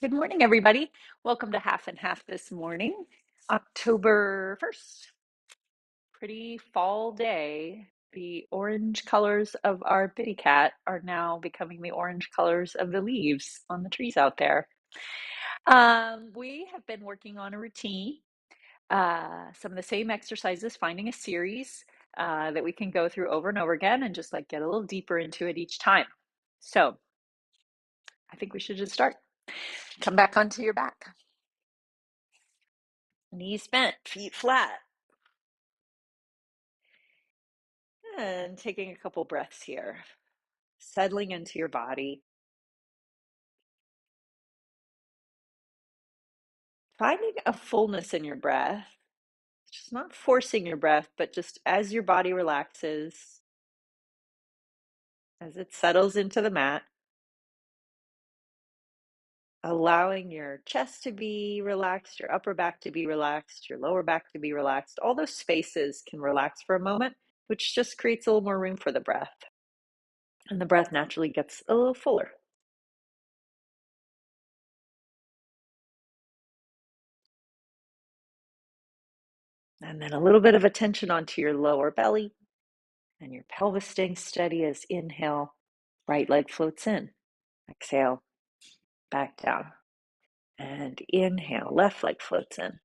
Good morning, everybody. Welcome to Half and Half this morning, October 1st. Pretty fall day. The orange colors of our bitty cat are now becoming the orange colors of the leaves on the trees out there. We have been working on a routine, some of the same exercises, finding a series that we can go through over and over again and just like get a little deeper into it each time. So I think we should just start. Come back onto your back. Knees bent, feet flat. And taking a couple breaths here, settling into your body, finding a fullness in your breath, just not forcing your breath, but just as your body relaxes, as it settles into the mat, allowing your chest to be relaxed, your upper back to be relaxed, your lower back to be relaxed. All those spaces can relax for a moment, which just creates a little more room for the breath. And the breath naturally gets a little fuller. And then a little bit of attention onto your lower belly and your pelvis staying steady as inhale, right leg floats in. Exhale, back down. And inhale, left leg floats in.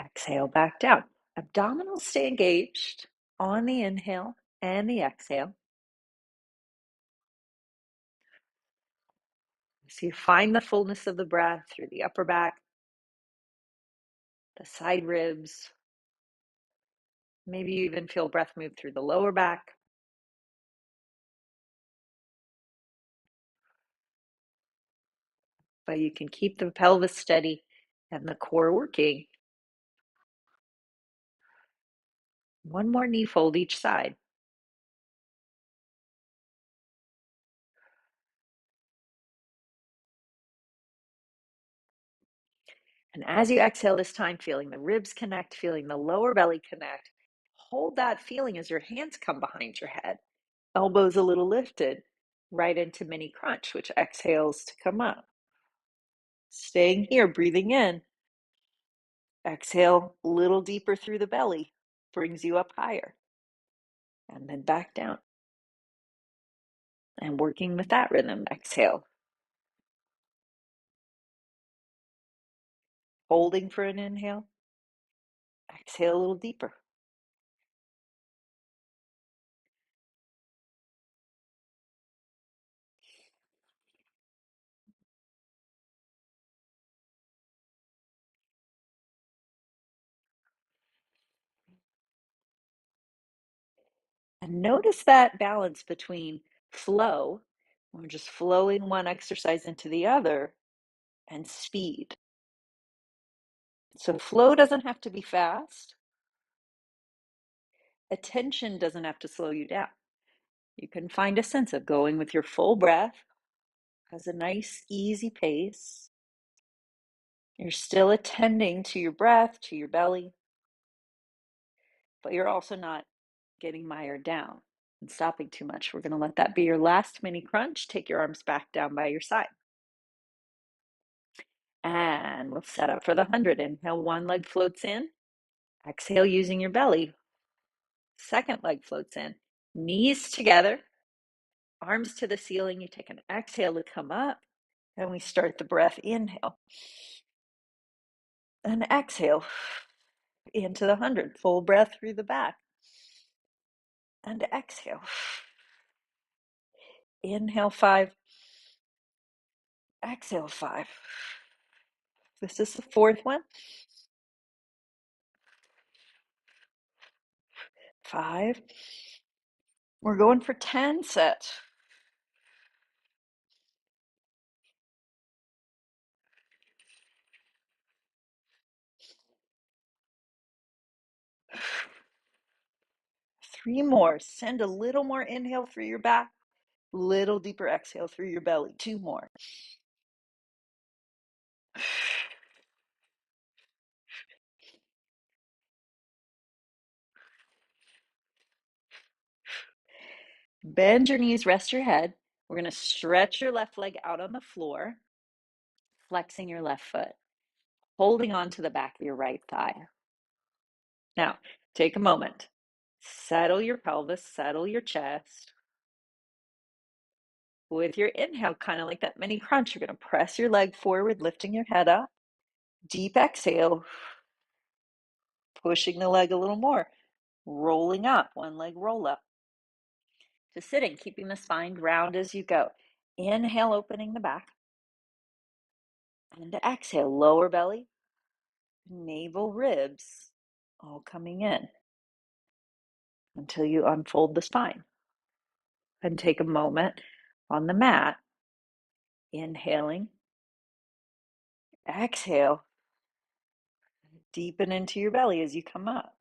Exhale, back down. Abdominals stay engaged on the inhale and the exhale. So you find the fullness of the breath through the upper back, the side ribs. Maybe you even feel breath move through the lower back. But you can keep the pelvis steady and the core working. One more knee fold each side. And as you exhale this time, feeling the ribs connect, feeling the lower belly connect, hold that feeling as your hands come behind your head. Elbows a little lifted, right into mini crunch, which exhales to come up. Staying here, breathing in. Exhale a little deeper through the belly, brings you up higher. And then back down. And working with that rhythm, exhale. Holding for an inhale. Exhale a little deeper. And notice that balance between flow, we're just flowing one exercise into the other, and speed. So flow doesn't have to be fast. Attention doesn't have to slow you down. You can find a sense of going with your full breath as a nice, easy pace. You're still attending to your breath, to your belly, but you're also not getting mired down and stopping too much. We're going to let that be your last mini crunch. Take your arms back down by your side. And we'll set up for the 100. Inhale, one leg floats in. Exhale using your belly. Second leg floats in. Knees together, arms to the ceiling. You take an exhale to come up. And we start the breath. Inhale. And exhale into the 100. Full breath through the back. And exhale. Inhale 5. Exhale 5. This is the fourth one. 5. We're going for 10 sets. 3 more. Send a little more inhale through your back. Little deeper exhale through your belly. 2 more. Bend your knees, rest your head. We're going to stretch your left leg out on the floor. flexing your left foot, holding on to the back of your right thigh. Now, take a moment. Settle your pelvis, settle your chest. With your inhale, kind of like that mini crunch, you're going to press your leg forward, lifting your head up. Deep exhale, pushing the leg a little more, rolling up, one leg roll up. To sitting, keeping the spine round as you go. Inhale, opening the back. And exhale, lower belly, navel, ribs, all coming in until you unfold the spine. And take a moment on the mat, inhaling, exhale, deepen into your belly as you come up.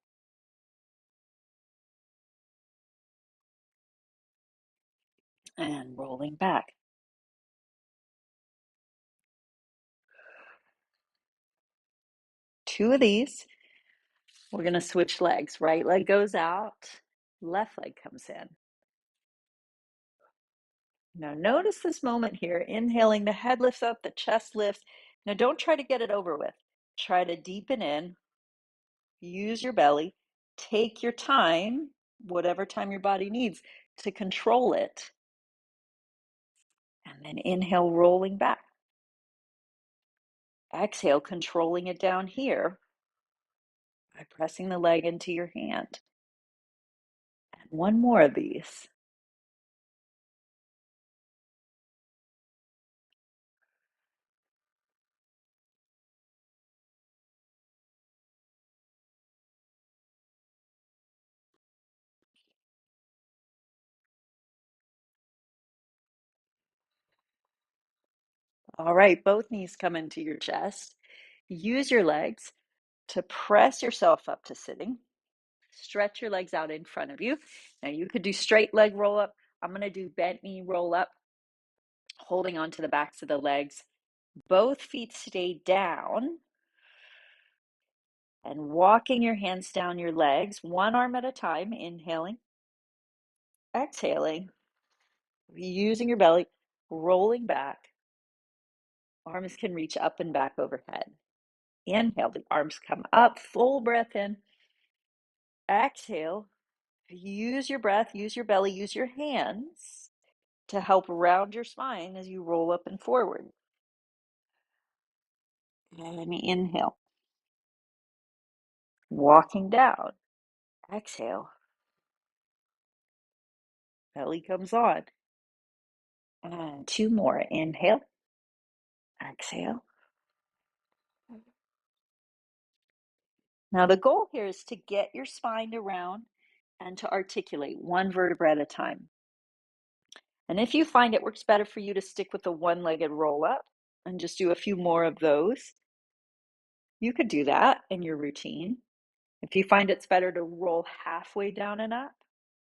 And rolling back. Two of these. We're going to switch legs. Right leg goes out, left leg comes in. Now notice this moment here, inhaling, the head lifts up, the chest lifts. Now don't try to get it over with. Try to deepen in, use your belly, take your time, whatever time your body needs to control it. And then inhale, rolling back. Exhale, controlling it down here by pressing the leg into your hand. And one more of these. All right, both knees come into your chest. Use your legs to press yourself up to sitting. Stretch your legs out in front of you. Now you could do straight leg roll up. I'm going to do bent knee roll up, holding onto the backs of the legs. Both feet stay down and walking your hands down your legs, one arm at a time, inhaling, exhaling, using your belly, rolling back. Arms can reach up and back overhead. Inhale, the arms come up, full breath in. Exhale, use your breath, use your belly, use your hands to help round your spine as you roll up and forward. And inhale, walking down. Exhale, belly comes on. And two more. Inhale, exhale. Now the goal here is to get your spine around and to articulate one vertebra at a time. And if you find it works better for you to stick with the one-legged roll up and just do a few more of those, you could do that in your routine. If you find it's better to roll halfway down and up,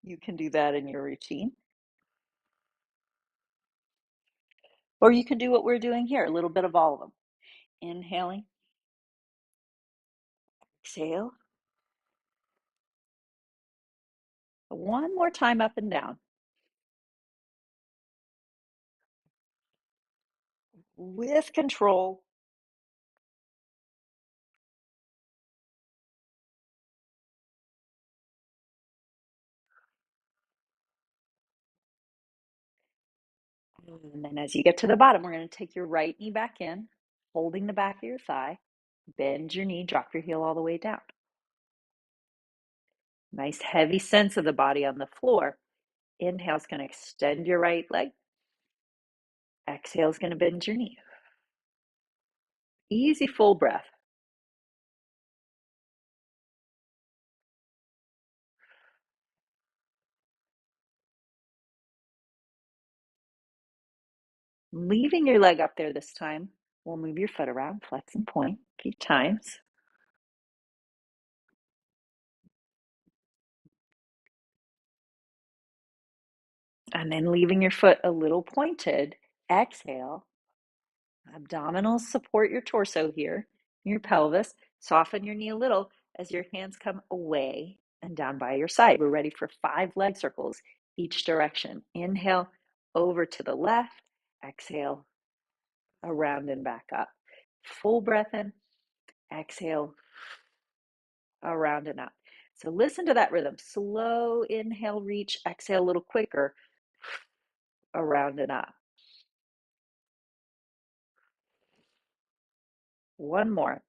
you can do that in your routine. Or you can do what we're doing here, a little bit of all of them. Inhaling, exhale. One more time up and down. With control. And then as you get to the bottom, we're going to take your right knee back in, holding the back of your thigh. Bend your knee, drop your heel all the way down. Nice heavy sense of the body on the floor. Inhale is going to extend your right leg. Exhale is going to bend your knee. Easy full breath. Leaving your leg up there this time, we'll move your foot around, flex and point a few times. And then leaving your foot a little pointed. Exhale. Abdominals support your torso here, your pelvis. Soften your knee a little as your hands come away and down by your side. We're ready for 5 leg circles each direction. Inhale, over to the left. Exhale, around and back up. Full breath in, exhale, around and up. So listen to that rhythm. Slow inhale, reach, exhale a little quicker, around and up. One more.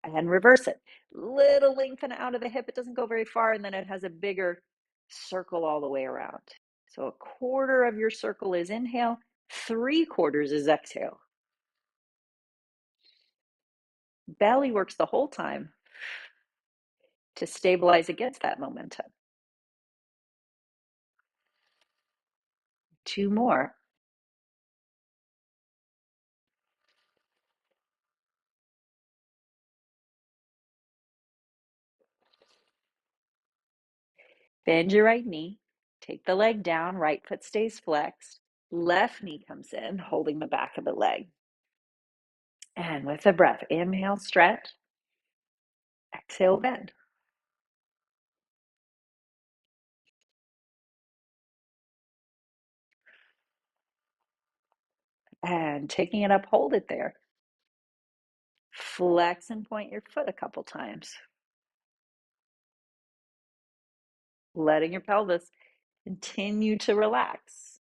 And reverse it. Little lengthen out of the hip. It doesn't go very far, and then it has a bigger circle all the way around. So a quarter of your circle is inhale, 3/4 is exhale. Belly works the whole time to stabilize against that momentum. 2 more. Bend your right knee. Take the leg down. Right foot stays flexed. Left knee comes in, holding the back of the leg. And with a breath, inhale, stretch. Exhale, bend. And taking it up, hold it there. Flex and point your foot a couple times. Letting your pelvis continue to relax.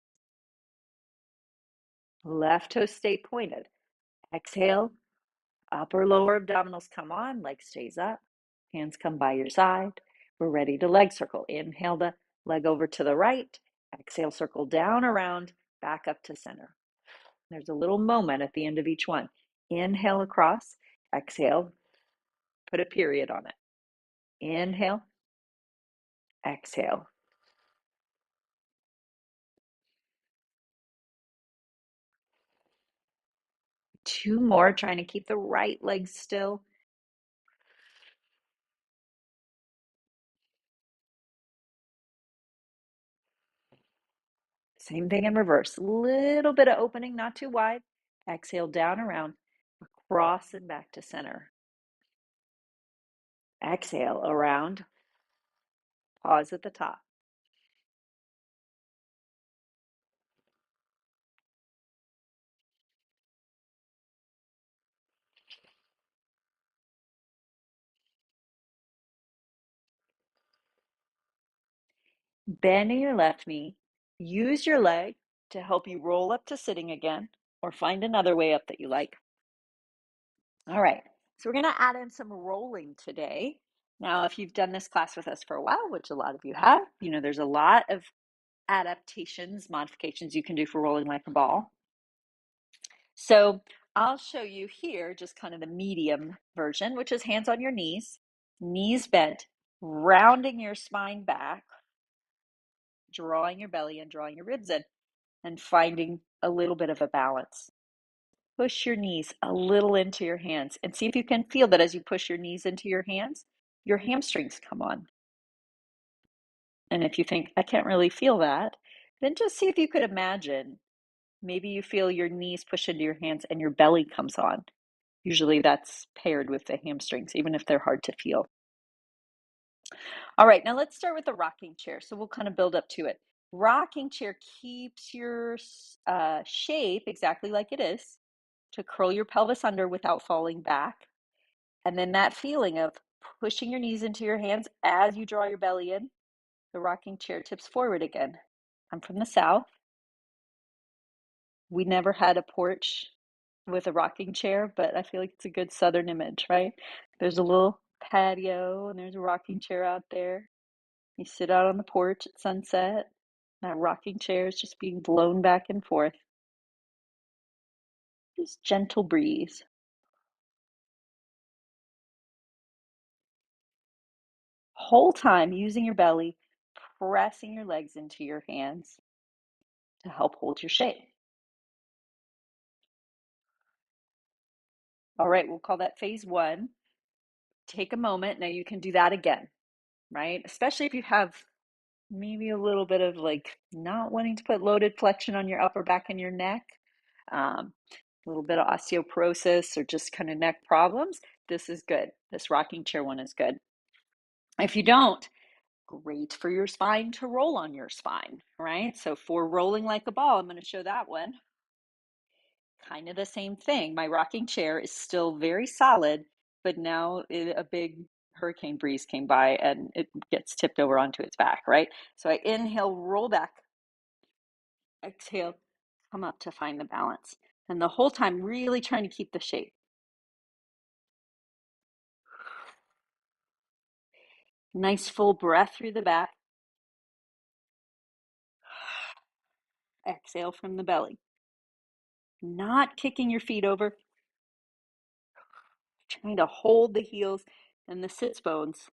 Left toe stay pointed. Exhale, upper lower abdominals come on, leg stays up, hands come by your side. We're ready to leg circle. Inhale the leg over to the right. Exhale, circle down around, back up to center. There's a little moment at the end of each one. Inhale across, exhale, put a period on it. Inhale, exhale. Two more, trying to keep the right leg still. Same thing in reverse. Little bit of opening, not too wide. Exhale down around, across and back to center. Exhale around, pause at the top. Bending your left knee. Use your leg to help you roll up to sitting again, or find another way up that you like. All right, so we're going to add in some rolling today. Now, if you've done this class with us for a while, which a lot of you have, you know there's a lot of adaptations, modifications you can do for rolling like a ball. So I'll show you here just kind of the medium version, which is hands on your knees bent, rounding your spine back, drawing your belly in, drawing your ribs in, and finding a little bit of a balance. Push your knees a little into your hands and see if you can feel that as you push your knees into your hands, your hamstrings come on. And if you think, I can't really feel that, then just see if you could imagine. Maybe you feel your knees push into your hands and your belly comes on. Usually that's paired with the hamstrings, even if they're hard to feel. All right, now let's start with the rocking chair. So we'll kind of build up to it. Rocking chair keeps your shape exactly like it is, to curl your pelvis under without falling back. And then that feeling of pushing your knees into your hands as you draw your belly in, the rocking chair tips forward again. I'm from the South. We never had a porch with a rocking chair, but I feel like it's a good Southern image, right? There's a little patio and there's a rocking chair out there. You sit out on the porch at sunset. That rocking chair is just being blown back and forth. Just gentle breeze. Whole time using your belly, pressing your legs into your hands to help hold your shape. All right, we'll call that phase one. Take a moment. Now you can do that again, right? Especially if you have maybe a little bit of like not wanting to put loaded flexion on your upper back and your neck, a little bit of osteoporosis or just kind of neck problems. This is good. This rocking chair one is good. If you don't, great for your spine to roll on your spine, right? So for rolling like a ball, I'm going to show that one. Kind of the same thing. My rocking chair is still very solid, but now a big hurricane breeze came by and it gets tipped over onto its back, right? So I inhale, roll back, exhale, come up to find the balance. And the whole time, really trying to keep the shape. Nice full breath through the back. Exhale from the belly. Not kicking your feet over. Trying to hold the heels and the sits bones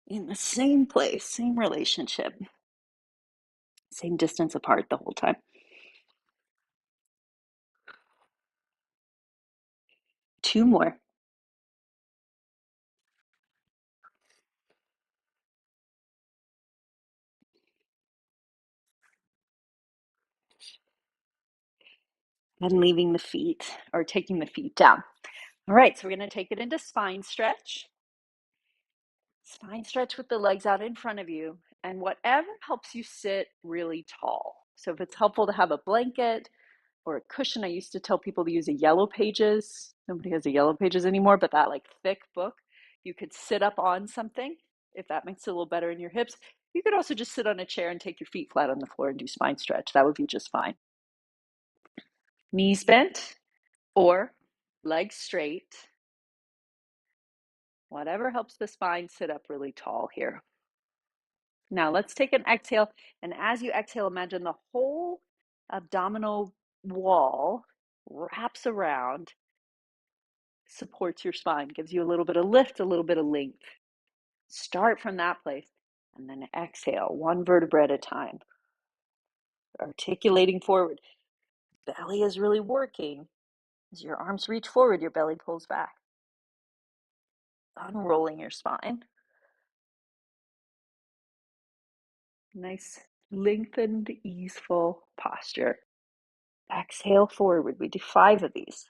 in the same place, same relationship, same distance apart the whole time. Two more. And leaving the feet or taking the feet down. All right, so we're going to take it into spine stretch. Spine stretch with the legs out in front of you and whatever helps you sit really tall. So if it's helpful to have a blanket or a cushion, I used to tell people to use a Yellow Pages. Nobody has a Yellow Pages anymore, but that like thick book, you could sit up on something if that makes it a little better in your hips. You could also just sit on a chair and take your feet flat on the floor and do spine stretch. That would be just fine. Knees bent or legs straight. Whatever helps the spine sit up really tall here. Now let's take an exhale. And as you exhale, imagine the whole abdominal wall wraps around, supports your spine, gives you a little bit of lift, a little bit of length. Start from that place and then exhale, one vertebra at a time. Articulating forward. Belly is really working. As your arms reach forward, your belly pulls back. Unrolling your spine. Nice, lengthened, easeful posture. Exhale forward. We do 5 of these.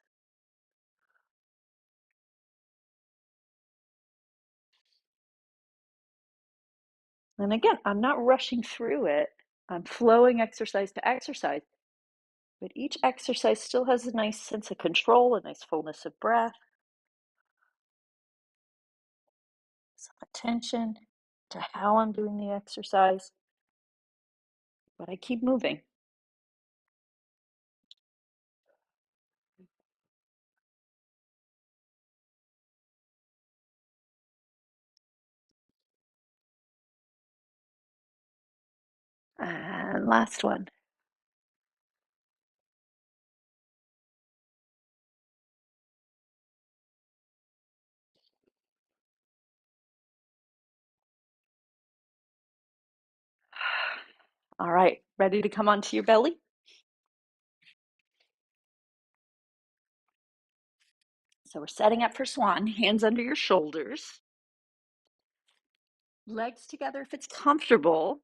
And again, I'm not rushing through it. I'm flowing exercise to exercise. But each exercise still has a nice sense of control, a nice fullness of breath, some attention to how I'm doing the exercise. But I keep moving. And last one. All right, ready to come onto your belly? So we're setting up for swan, hands under your shoulders. Legs together if it's comfortable.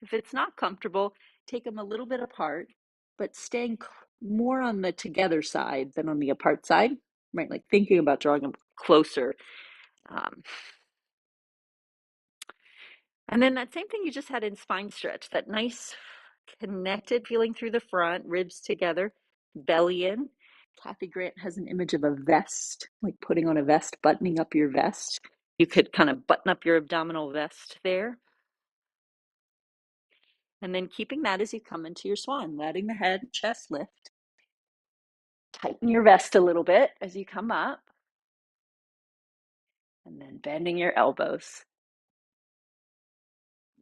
If it's not comfortable, take them a little bit apart, but staying more on the together side than on the apart side, right? Like thinking about drawing them closer. Um, and then that same thing you just had in spine stretch, that nice connected feeling through the front, ribs together, belly in. Kathy Grant has an image of a vest, like putting on a vest, buttoning up your vest. You could kind of button up your abdominal vest there. And then keeping that as you come into your swan, letting the head and chest lift. Tighten your vest a little bit as you come up. And then bending your elbows.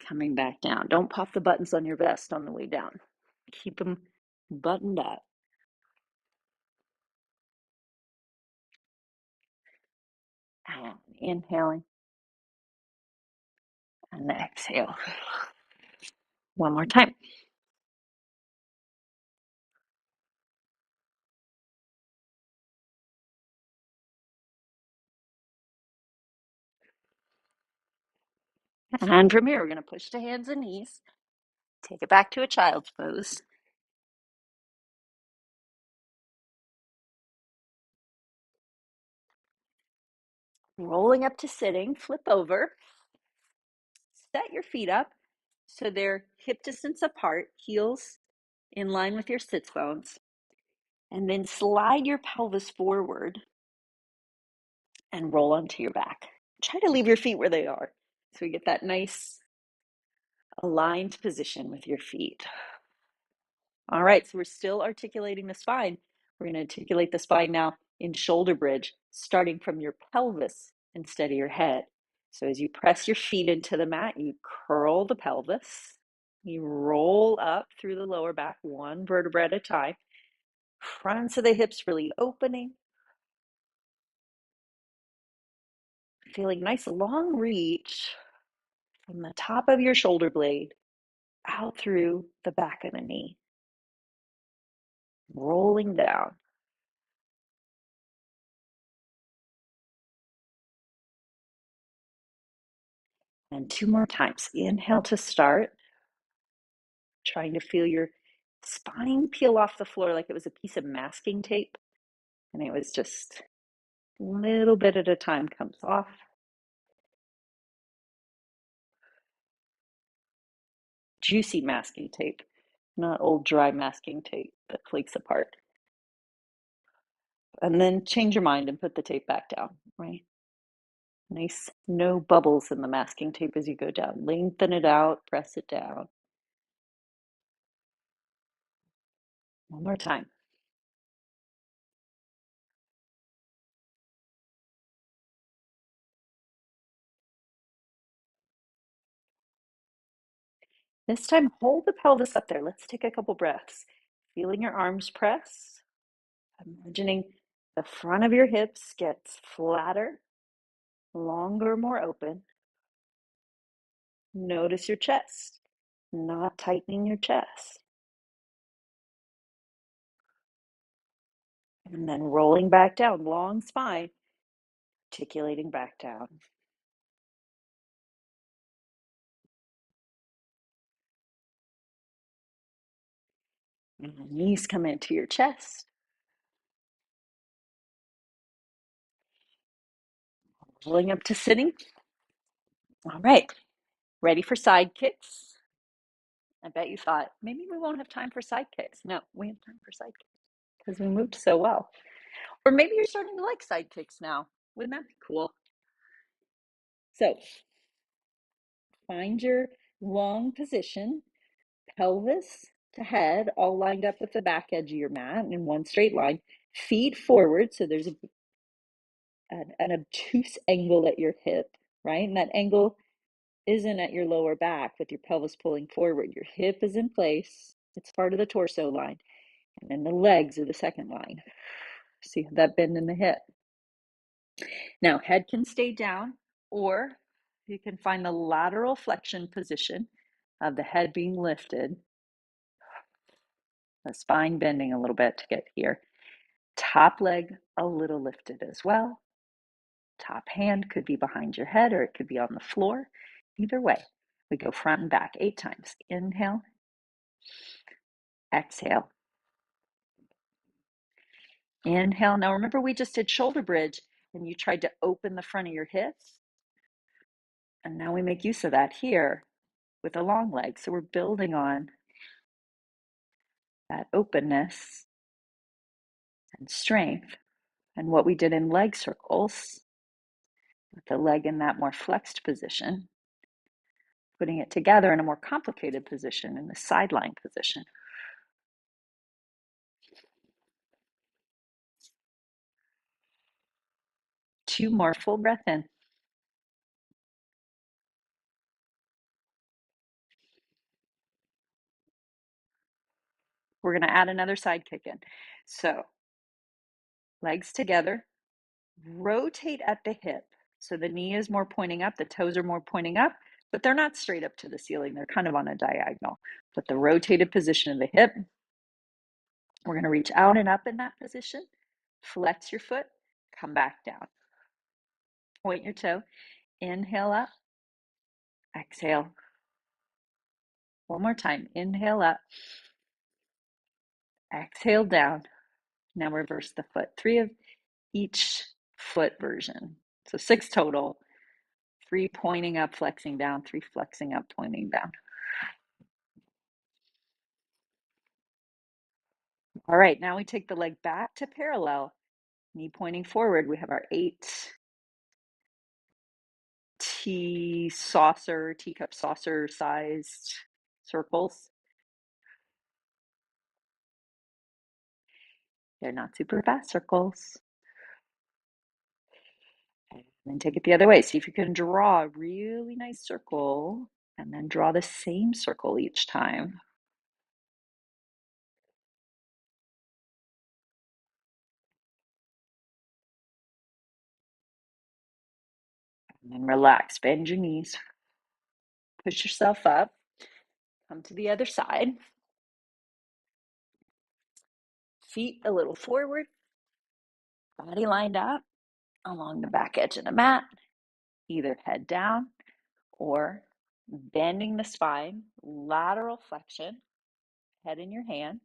Coming back down. Don't pop the buttons on your vest on the way down. Keep them buttoned up. And inhaling. And exhale. One more time. And from here, we're going to push to hands and knees. Take it back to a child's pose. Rolling up to sitting, flip over. Set your feet up so they're hip distance apart, heels in line with your sits bones. And then slide your pelvis forward and roll onto your back. Try to leave your feet where they are. So we get that nice aligned position with your feet. All right, so we're still articulating the spine. We're going to articulate the spine now in shoulder bridge, starting from your pelvis instead of your head. So as you press your feet into the mat, you curl the pelvis. You roll up through the lower back, one vertebra at a time. Fronts of the hips really opening. Feeling nice long reach from the top of your shoulder blade out through the back of the knee. Rolling down. And two more times. Inhale to start. Trying to feel your spine peel off the floor like it was a piece of masking tape. And it was just a little bit at a time comes off. Juicy masking tape, not old dry masking tape that flakes apart. And then change your mind and put the tape back down, right? Nice, no bubbles in the masking tape as you go down. Lengthen it out, press it down. One more time. This time, hold the pelvis up there. Let's take a couple breaths. Feeling your arms press. Imagining the front of your hips gets flatter, longer, more open. Notice your chest, not tightening your chest. And then rolling back down, long spine, articulating back down. And the knees come into your chest. Rolling up to sitting. All right, ready for side kicks? I bet you thought, maybe we won't have time for side kicks. No, we have time for side kicks because we moved so well. Or maybe you're starting to like side kicks now. Wouldn't that be cool? So find your long position, pelvis to head, all lined up with the back edge of your mat in one straight line. Feet forward, so there's an obtuse angle at your hip, right? And that angle isn't at your lower back with your pelvis pulling forward. Your hip is in place. It's part of the torso line. And then the legs are the second line. See that bend in the hip. Now, head can stay down, or you can find the lateral flexion position of the head being lifted, the spine bending a little bit to get here. Top leg a little lifted as well. Top hand could be behind your head or it could be on the floor. Either way, we go front and back 8 times. Inhale, exhale. Inhale. Now remember we just did shoulder bridge and you tried to open the front of your hips. And now we make use of that here with a long leg. So we're building on that openness and strength. And what we did in leg circles, with the leg in that more flexed position, putting it together in a more complicated position, in the sideline position. Two more, full breath in. We're going to add another side kick in. So legs together, rotate at the hip. So the knee is more pointing up, the toes are more pointing up, but they're not straight up to the ceiling. They're kind of on a diagonal. But the rotated position of the hip, we're going to reach out and up in that position. Flex your foot, come back down. Point your toe, inhale up, exhale. One more time, inhale up, exhale down. Now reverse the foot. 3 of each foot version. So 6 total. 3 pointing up, flexing down, 3 flexing up, pointing down. All right, now we take the leg back to parallel, knee pointing forward. We have our 8 teacup saucer sized circles. They're not super fast circles. And then take it the other way. See if you can draw a really nice circle and then draw the same circle each time. And then relax, bend your knees, push yourself up, come to the other side. Feet a little forward, body lined up along the back edge of the mat, either head down or bending the spine, lateral flexion, head in your hand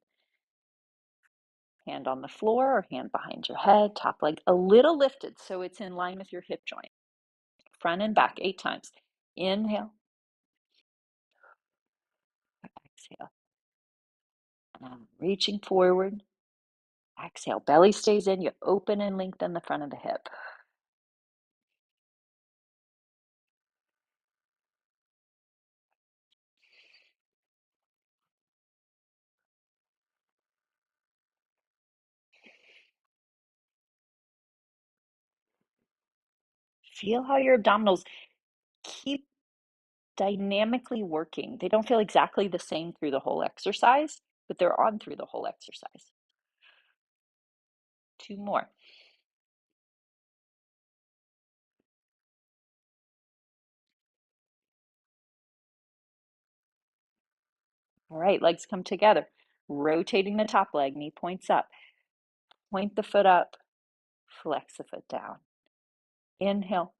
on the floor or hand behind your head, top leg a little lifted so it's in line with your hip joint. Front and back 8 times. Inhale, exhale. Reaching forward. Exhale, belly stays in. You open and lengthen the front of the hip. Feel how your abdominals keep dynamically working. They don't feel exactly the same through the whole exercise, but they're on through the whole exercise. 2 more. All right, legs come together. Rotating the top leg, knee points up. Point the foot up, flex the foot down. Inhale,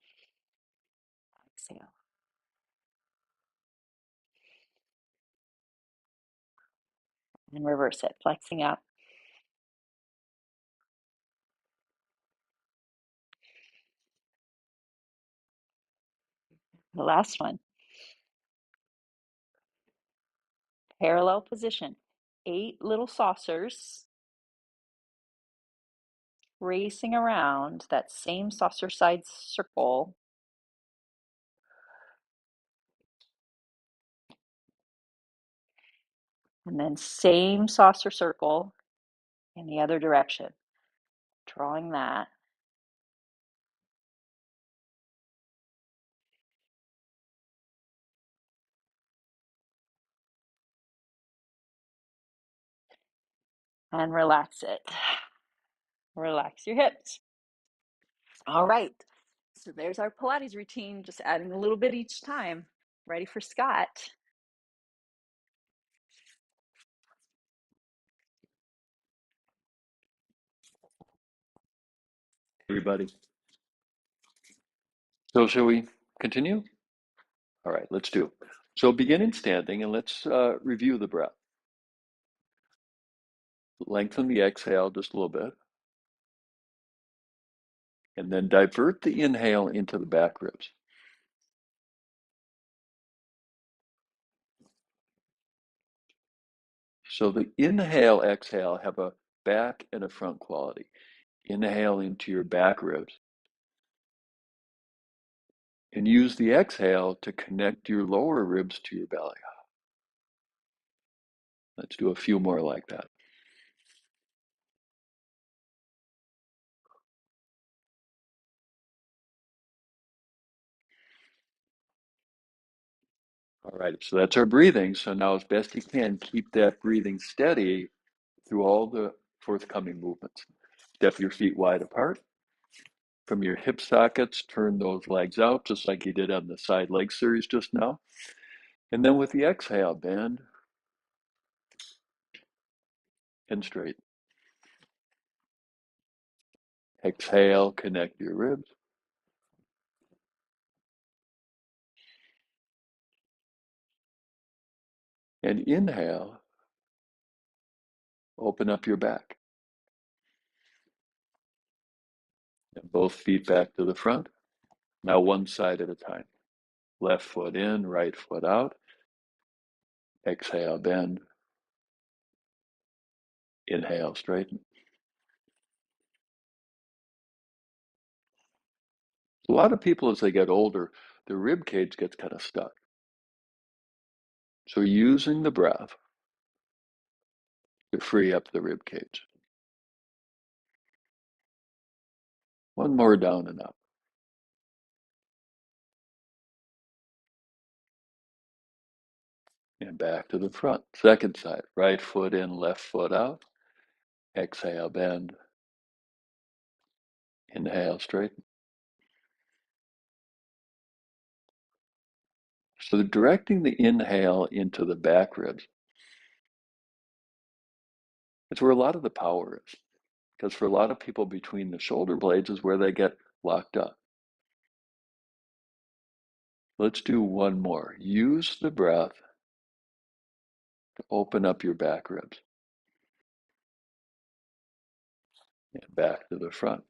exhale. And reverse it, flexing up. The last one. Parallel position. 8 little saucers racing around that same saucer side circle. And then same saucer circle in the other direction. Drawing that. And relax it. Relax your hips. All right. So there's our Pilates routine, just adding a little bit each time. Ready for Scott? Everybody. So shall we continue? All right, let's do. So begin in standing and let's review the breath. Lengthen the exhale just a little bit. And then divert the inhale into the back ribs. So the inhale, exhale have a back and a front quality. Inhale into your back ribs. And use the exhale to connect your lower ribs to your belly. Let's do a few more like that. All right, so that's our breathing. So now as best you can, keep that breathing steady through all the forthcoming movements. Step your feet wide apart. From your hip sockets, turn those legs out just like you did on the side leg series just now. And then with the exhale, bend and straighten. Exhale, connect your ribs. And inhale, open up your back. And both feet back to the front. Now one side at a time. Left foot in, right foot out. Exhale, bend. Inhale, straighten. A lot of people, as they get older, the rib cage gets kind of stuck. So using the breath to free up the rib cage. One more down and up. And back to the front. Second side. Right foot in, left foot out. Exhale, bend. Inhale, straighten. So directing the inhale into the back ribs. It's where a lot of the power is. Because for a lot of people, between the shoulder blades is where they get locked up. Let's do one more. Use the breath to open up your back ribs. And back to the front.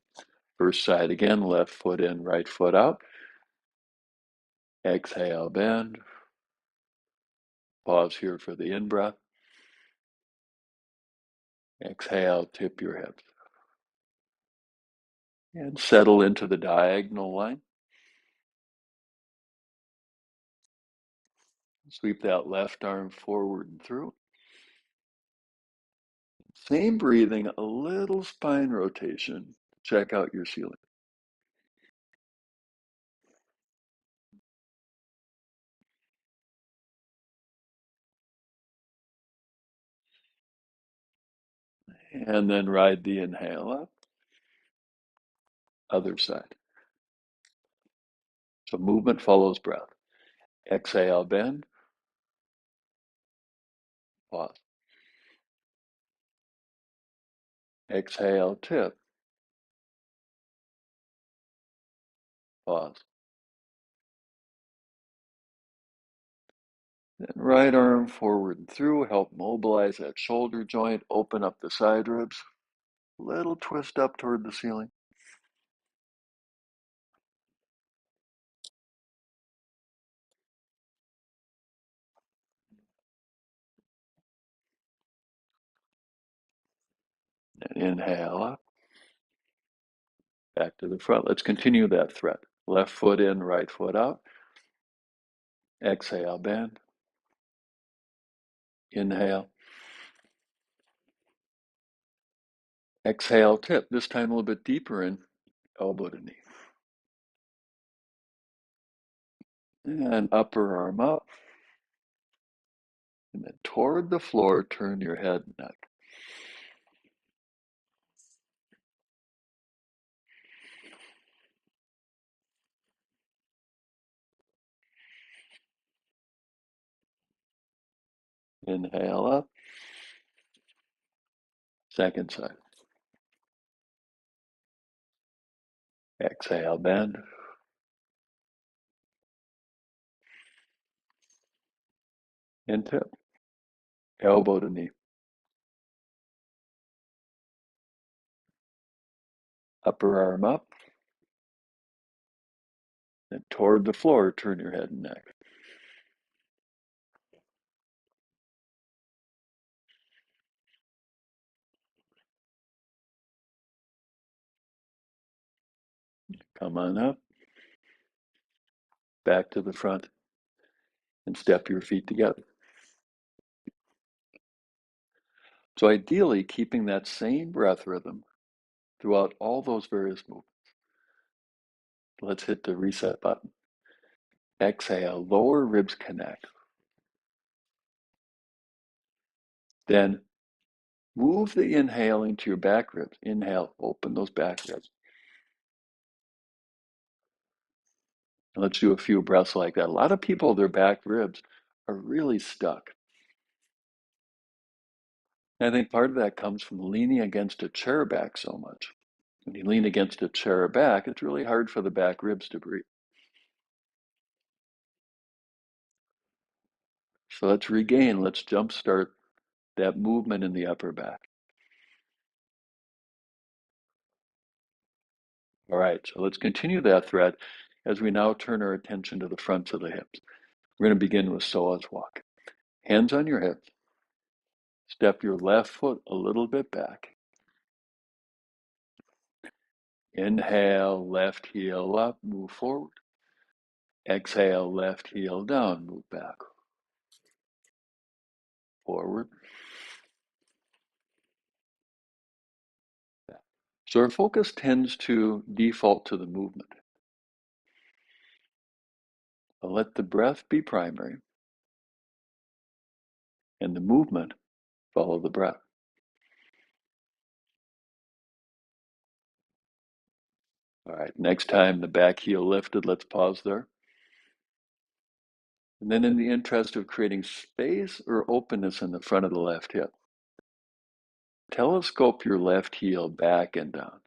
First side again, left foot in, right foot out. Exhale, bend. Pause here for the in-breath. Exhale, tip your hips. And settle into the diagonal line. Sweep that left arm forward and through. Same breathing, a little spine rotation. Check out your ceiling. And then ride the inhale up. Other side. So movement follows breath. Exhale, bend. Pause. Exhale, tip. Pause. Then right arm forward and through. Help mobilize that shoulder joint. Open up the side ribs. Little twist up toward the ceiling. And inhale up. Back to the front. Let's continue that thread. Left foot in, right foot out. Exhale, bend. Inhale. Exhale, tip. This time a little bit deeper in, elbow to knee. And upper arm up. And then toward the floor, turn your head and neck. Inhale up. Second side. Exhale, bend. And tip. Elbow to knee. Upper arm up. And toward the floor, turn your head and neck. Come on up. Back to the front. And step your feet together. So ideally, keeping that same breath rhythm throughout all those various movements. Let's hit the reset button. Exhale, lower ribs connect. Then move the inhale into your back ribs. Inhale, open those back ribs. And let's do a few breaths like that. A lot of people, their back ribs are really stuck. And I think part of that comes from leaning against a chair back so much. When you lean against a chair back, it's really hard for the back ribs to breathe. So let's regain, let's jumpstart that movement in the upper back. All right, so let's continue that thread as we now turn our attention to the fronts of the hips. We're going to begin with psoas walk. Hands on your hips. Step your left foot a little bit back. Inhale, left heel up, move forward. Exhale, left heel down, move back. Forward. Back. So our focus tends to default to the movement. Let the breath be primary and the movement follow the breath. All right, next time the back heel lifted, let's pause there. And then in the interest of creating space or openness in the front of the left hip, telescope your left heel back and down.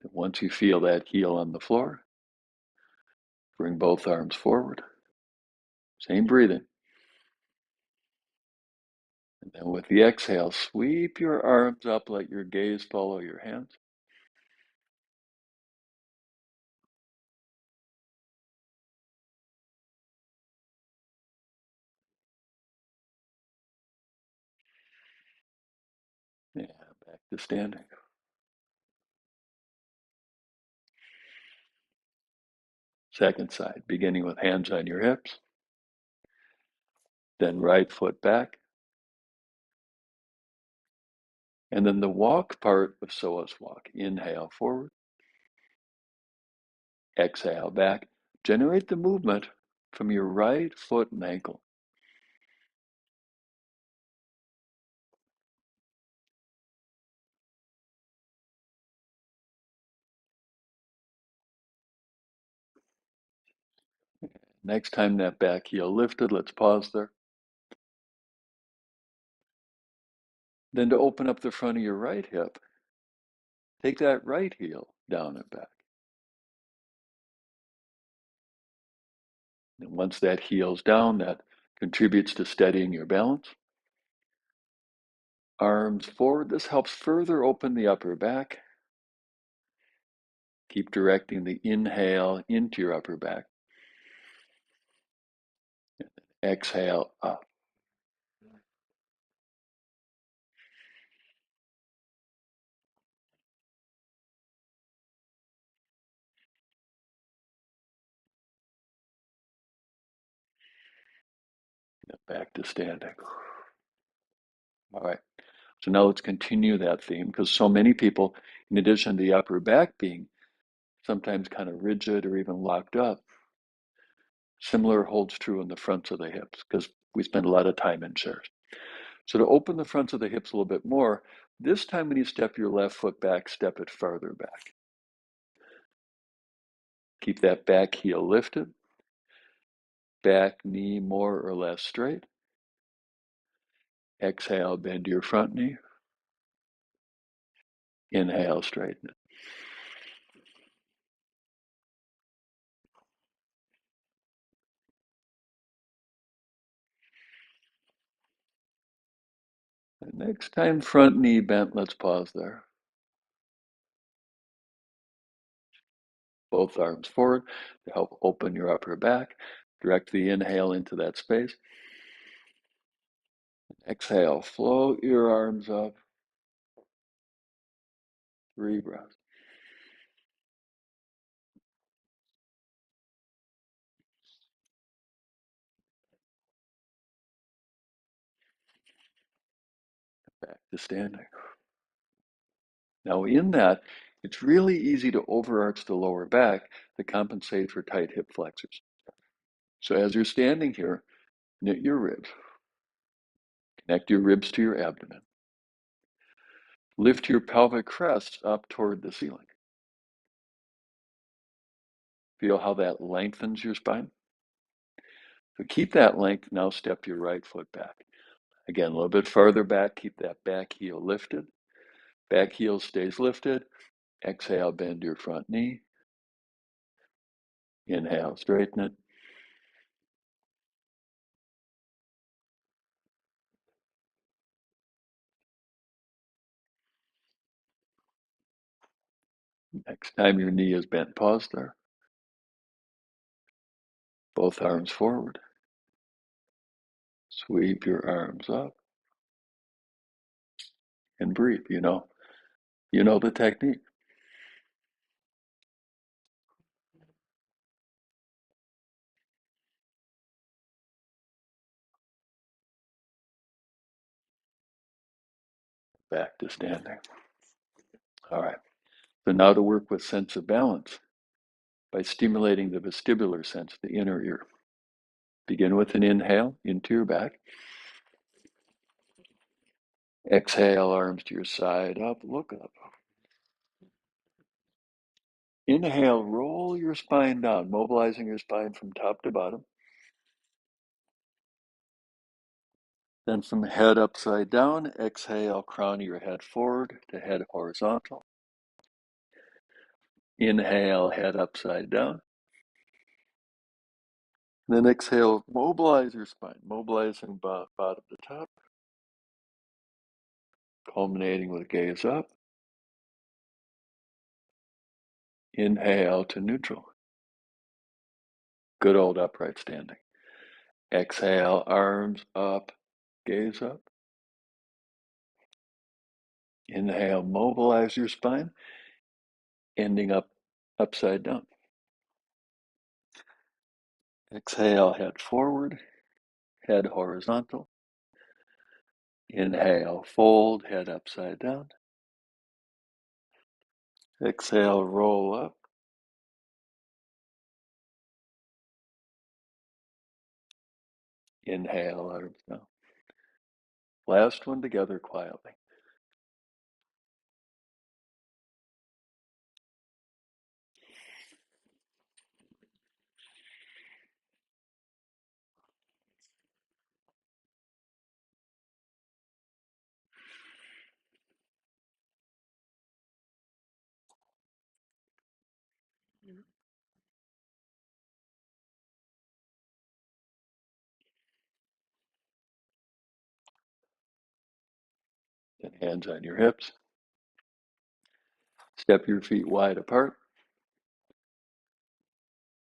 And once you feel that heel on the floor, bring both arms forward. Same breathing. And then with the exhale, sweep your arms up, let your gaze follow your hands. Yeah, back to standing. Second side, beginning with hands on your hips. Then right foot back. And then the walk part of psoas walk. Inhale forward. Exhale back. Generate the movement from your right foot and ankle. Next time that back heel lifted, let's pause there. Then to open up the front of your right hip, take that right heel down and back. And once that heel's down, that contributes to steadying your balance. Arms forward. This helps further open the upper back. Keep directing the inhale into your upper back. Exhale up. Back to standing. All right. So now let's continue that theme because so many people, in addition to the upper back being sometimes kind of rigid or even locked up, similar holds true in the fronts of the hips because we spend a lot of time in chairs. So to open the fronts of the hips a little bit more, this time when you step your left foot back, step it farther back. Keep that back heel lifted, back knee more or less straight. Exhale, bend your front knee. Inhale, straighten it. And next time front knee bent, let's pause there. Both arms forward to help open your upper back. Direct the inhale into that space. Exhale, float your arms up. 3 breaths. Back to standing. Now in that, it's really easy to overarch the lower back to compensate for tight hip flexors. So as you're standing here, knit your ribs. Connect your ribs to your abdomen. Lift your pelvic crest up toward the ceiling. Feel how that lengthens your spine. So keep that length. Now step your right foot back. Again, a little bit further back. Keep that back heel lifted. Back heel stays lifted. Exhale, bend your front knee. Inhale, straighten it. Next time your knee is bent, pause there. Both arms forward. Sweep your arms up and breathe. You know the technique. Back to standing. All right. So now to work with sense of balance by stimulating the vestibular sense, the inner ear. Begin with an inhale into your back. Exhale, arms to your side, up, look up. Inhale, roll your spine down, mobilizing your spine from top to bottom. Then from head upside down, exhale, crown your head forward to head horizontal. Inhale, head upside down. Then exhale, mobilize your spine, mobilizing bottom to top, culminating with gaze up. Inhale to neutral. Good old upright standing. Exhale, arms up, gaze up. Inhale, mobilize your spine, ending up upside down. Exhale, head forward, head horizontal. Inhale, fold, head upside down. Exhale, roll up. Inhale, arms down. Last one together quietly. Then hands on your hips. Step your feet wide apart.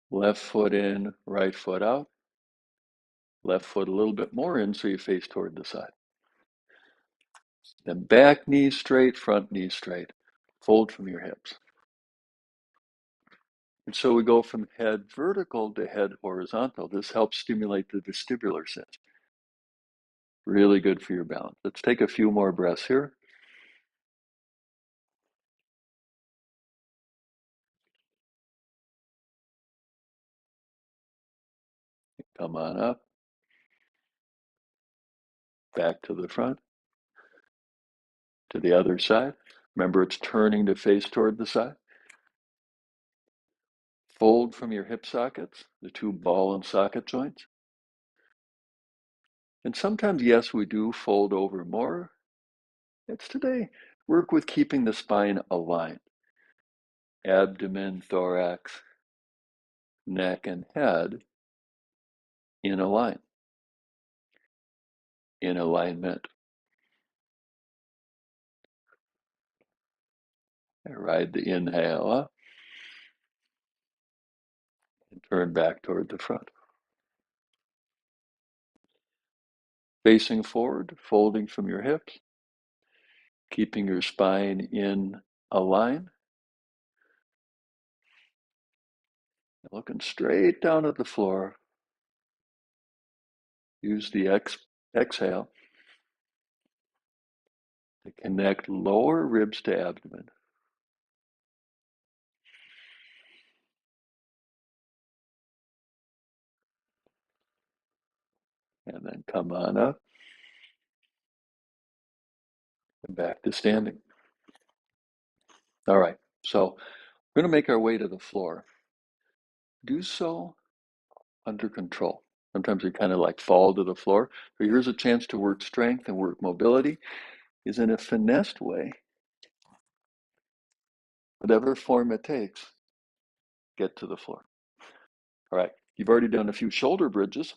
Left foot in, right foot out. Left foot a little bit more in so you face toward the side. Then back knee straight, front knee straight. Fold from your hips. And so we go from head vertical to head horizontal. This helps stimulate the vestibular sense. Really good for your balance. Let's take a few more breaths here. Come on up, back to the front, to the other side. Remember, it's turning to face toward the side. Fold from your hip sockets, the two ball and socket joints. And sometimes, yes, we do fold over more. It's today. Work with keeping the spine aligned. Abdomen, thorax, neck, and head in alignment. And ride the inhale up and turn back toward the front. Facing forward, folding from your hips, keeping your spine in a line. Looking straight down at the floor. Use the exhale to connect lower ribs to abdomen. And then come on up and back to standing. All right, so we're going to make our way to the floor. Do so under control. Sometimes we kind of like fall to the floor. So here's a chance to work strength and work mobility is in a finessed way. Whatever form it takes, get to the floor. All right, you've already done a few shoulder bridges.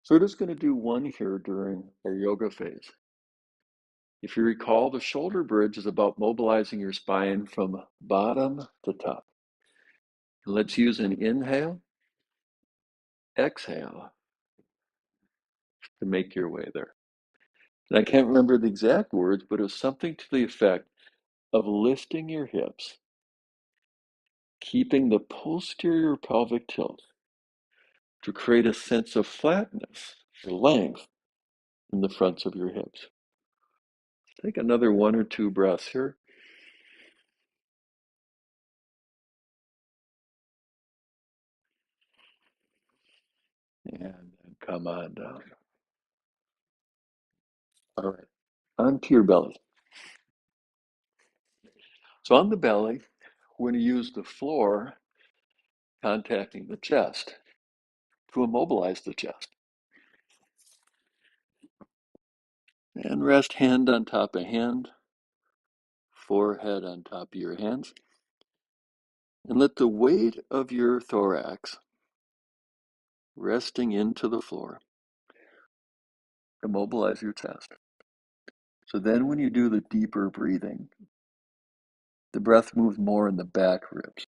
So we're just going to do one here during our yoga phase. If you recall, the shoulder bridge is about mobilizing your spine from bottom to top. Let's use an inhale, exhale, to make your way there. And I can't remember the exact words, but it was something to the effect of lifting your hips, keeping the posterior pelvic tilt to create a sense of flatness or length in the fronts of your hips. Take another 1 or 2 breaths here. And then come on down. All right, onto your belly. So on the belly, we're going to use the floor contacting the chest to immobilize the chest. And rest hand on top of hand, forehead on top of your hands. And let the weight of your thorax resting into the floor immobilize your chest. So then when you do the deeper breathing, the breath moves more in the back ribs.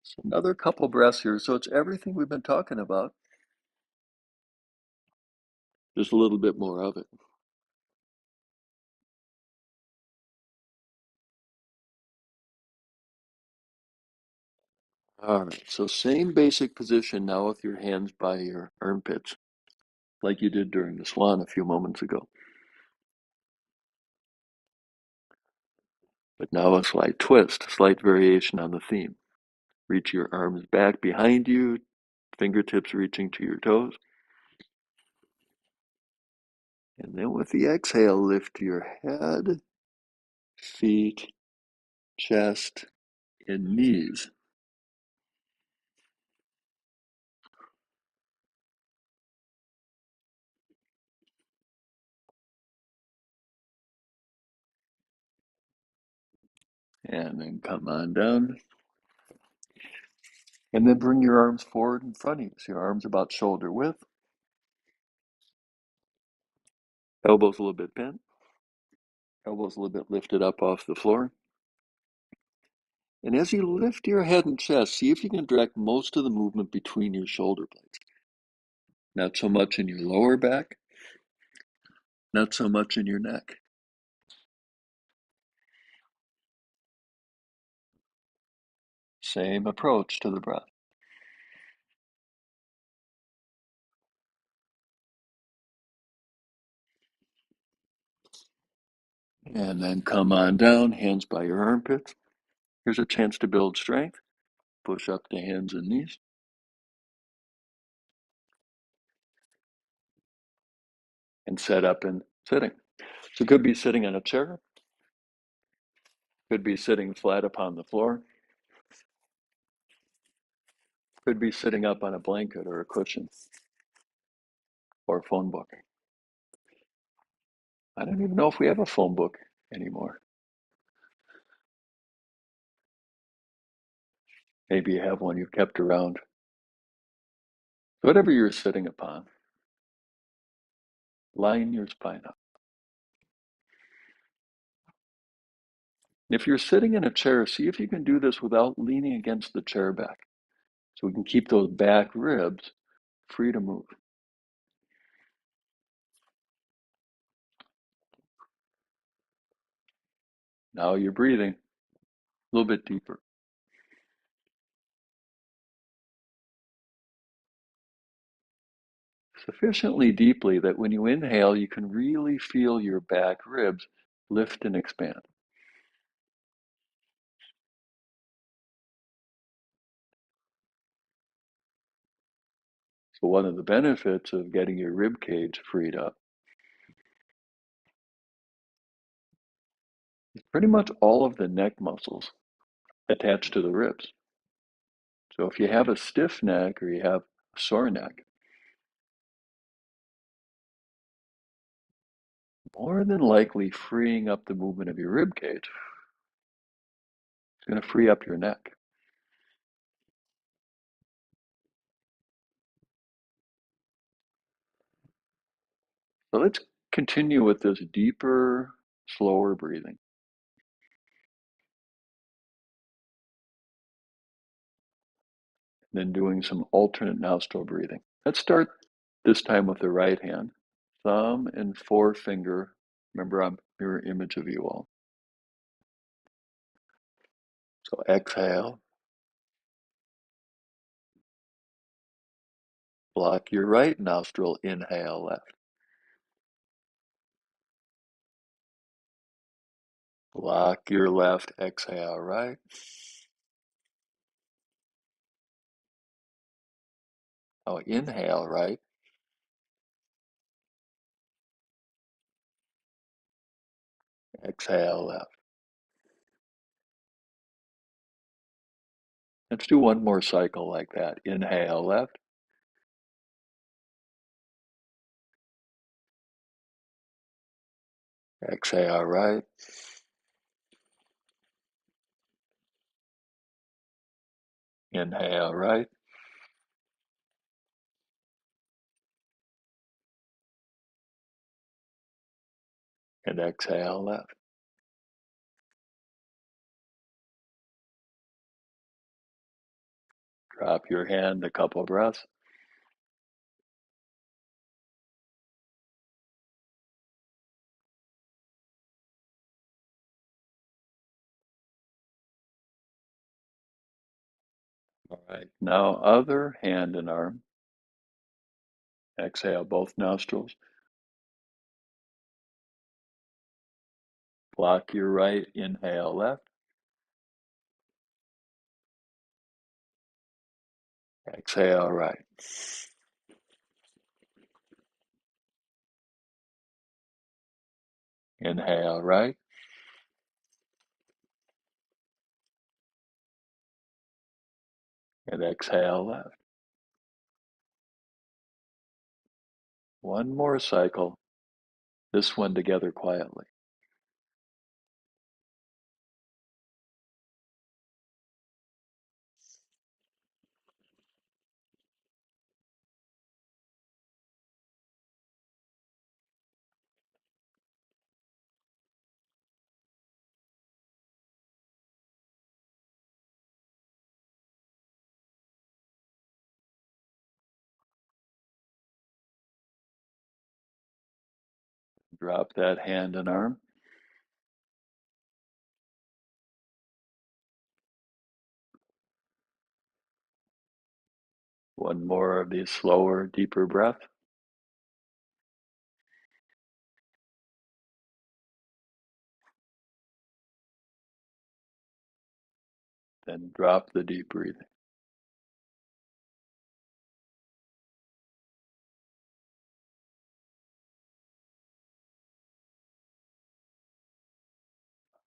So another couple breaths here. So it's everything we've been talking about, just a little bit more of it. All right, so same basic position now with your hands by your armpits, like you did during the swan a few moments ago. But now a slight twist, a slight variation on the theme. Reach your arms back behind you, fingertips reaching to your toes. And then with the exhale, lift your head, feet, chest, and knees. And then come on down. And then bring your arms forward in front of you. So your arms about shoulder width. Elbows a little bit bent. Elbows a little bit lifted up off the floor. And as you lift your head and chest, see if you can direct most of the movement between your shoulder blades. Not so much in your lower back, not so much in your neck. Same approach to the breath. And then come on down, hands by your armpits. Here's a chance to build strength. Push up to hands and knees. And set up in sitting. So it could be sitting on a chair. Could be sitting flat upon the floor. Could be sitting up on a blanket or a cushion or a phone book. I don't even know if we have a phone book anymore. Maybe you have one you've kept around. Whatever you're sitting upon, line your spine up. If you're sitting in a chair, see if you can do this without leaning against the chair back. So we can keep those back ribs free to move. Now you're breathing a little bit deeper. Sufficiently deeply that when you inhale, you can really feel your back ribs lift and expand. So one of the benefits of getting your rib cage freed up is pretty much all of the neck muscles attached to the ribs. So if you have a stiff neck or you have a sore neck, more than likely freeing up the movement of your rib cage is going to free up your neck. So let's continue with this deeper, slower breathing. Then doing some alternate nostril breathing. Let's start this time with the right hand. Thumb and forefinger. Remember, I'm mirror image of you all. So exhale. Block your right nostril. Inhale left. Block your left. Exhale right. Oh, inhale right. Exhale left. Let's do one more cycle like that. Inhale left. Exhale right. Inhale right. And exhale left. Drop your hand a couple breaths. All right. Now other hand and arm. Exhale both nostrils. Block your right. Inhale left. Exhale right. Inhale right. And exhale left. One more cycle. This one together quietly. Drop that hand and arm. One more of these slower, deeper breaths. Then drop the deep breathing.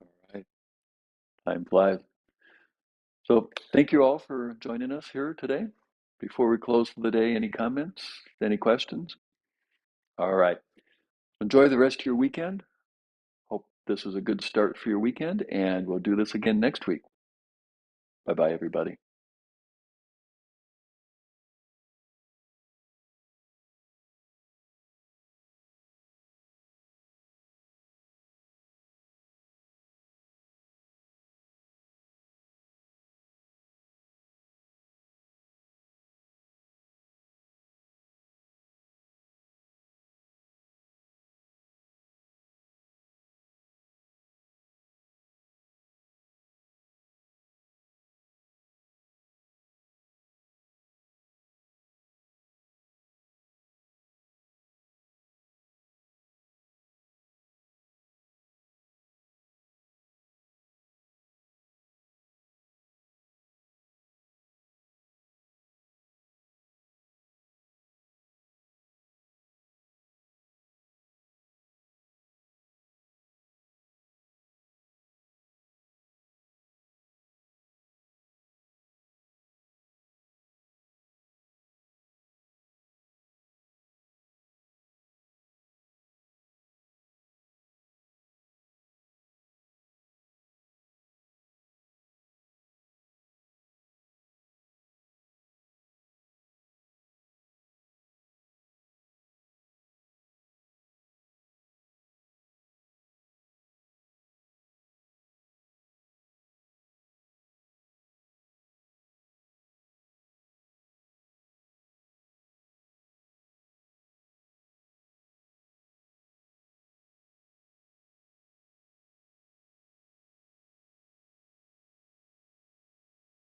All right. Time flies. So thank you all for joining us here today. Before we close for the day, any comments? Any questions? All right. Enjoy the rest of your weekend. Hope this is a good start for your weekend, and we'll do this again next week. Bye-bye, everybody.